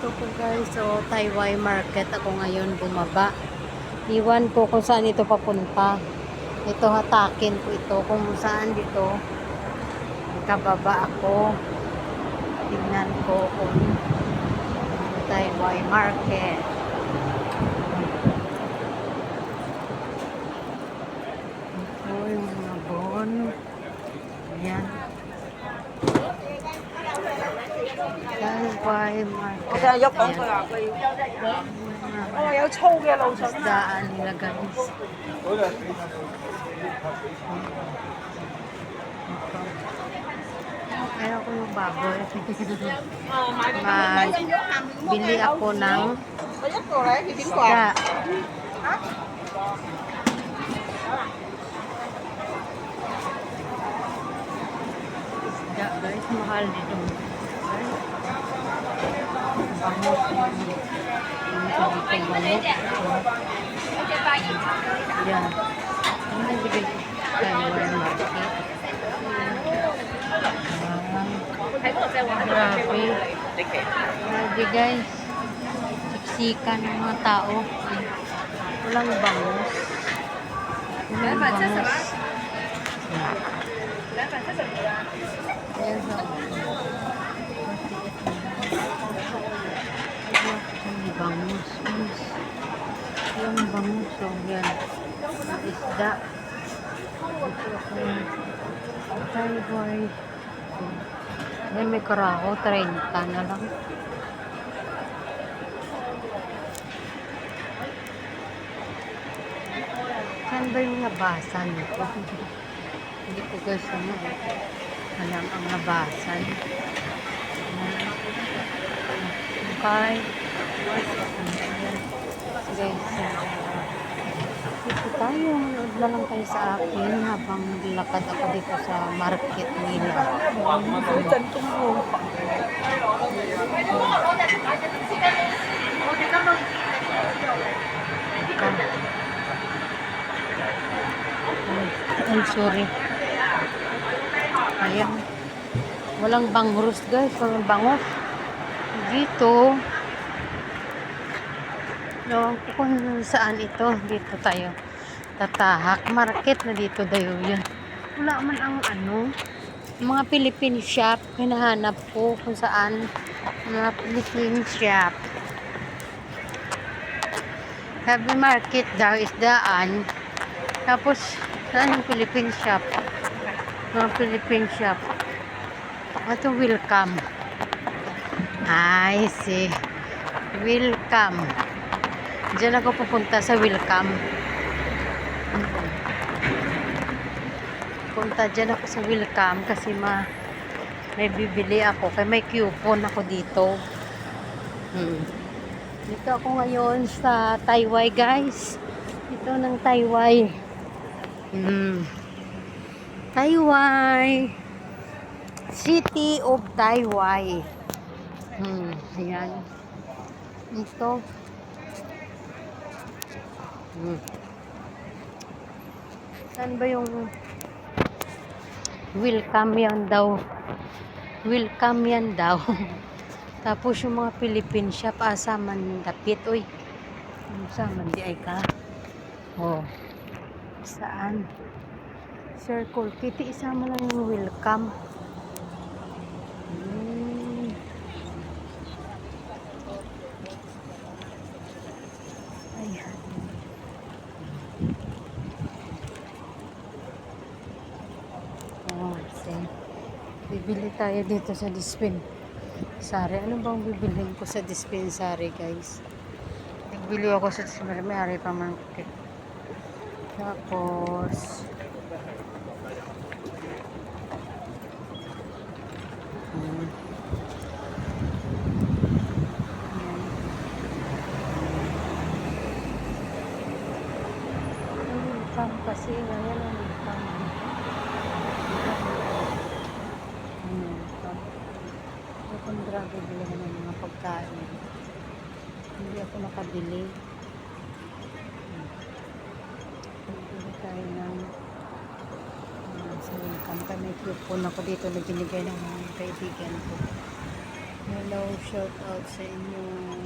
Ito po guys, so Taiwan Market ako ngayon bumaba. Iwan ko kung saan ito papunta. Ito hatakin ko ito kung saan dito. Kababa ako. Tingnan ko kung Taiwan Market. Ito yung mga bon. Ayan. Taiwan Market. 我睇下喐講佢話佢有粗嘅露筍啊！ Isdaan nila guys. Ito. Kaya ko yung baboy. Bili ako ng 我一個咧，佢點講 isda. 啊？ Isda guys, mahal dito. Bangus. Yan. Ano nabili ko? Taiwan Market. Grabe. Grabe guys. Siksikan ng mga tao. Walang bangus. Walang bangus. Ayan so. Yung bangus. Yung bangus. So yan. Isda. Ito ako. Taiwan. Ayan may karaho. 30 na lang. Saan ba yung labasan nito? Hindi ko guys alam ang labasan. Okay. Sige. Dito tayo. Manood na lang kayo sa akin habang naglakad ako dito sa market nila. 佢震中喎！ I'm sorry. Ayan. Walang bangus guys. Walang bangus. Dito. No, kung saan ito. Dito tayo tatahak. Market na dito tayo yun. Wala man ang mga Philippine shop. Hinahanap ko kung saan mga Philippine shop. Sabi market daw is daan. Tapos saan yung Philippine shop? Mga Philippine shop. Ito welcome. I see. Welcome. Diyan ako pupunta sa welcome. Punta dyan ako sa welcome kasi may bibili ako. Kaya may coupon ako dito. Dito ako ngayon sa Taiwan guys. Ito ng Taiwan. Taiwan. City of Taiwan. Ayan. Ito. Saan ba yung welcome yan daw? Welcome yan daw. Tapos yung mga Philippine shop asa man dapit. Uy. Asa man di ay ka? Oh. Saan? Circle. Kiti isama lang yung welcome. Ayan. Oh, see. Bibili tayo dito sa dispensary. Ano bang bibilhin ko sa dispensary, guys? Nagbili ako sa dispensary. May ari pa market. Tapos kasi ngayon ang grabe bilhin ng mga pagkain. Hindi ako nakabili. Bili tayo ng sa welcome. May coupon ako dito na binigay ng mga kaibigan ko. Hello, shout out sa inyo.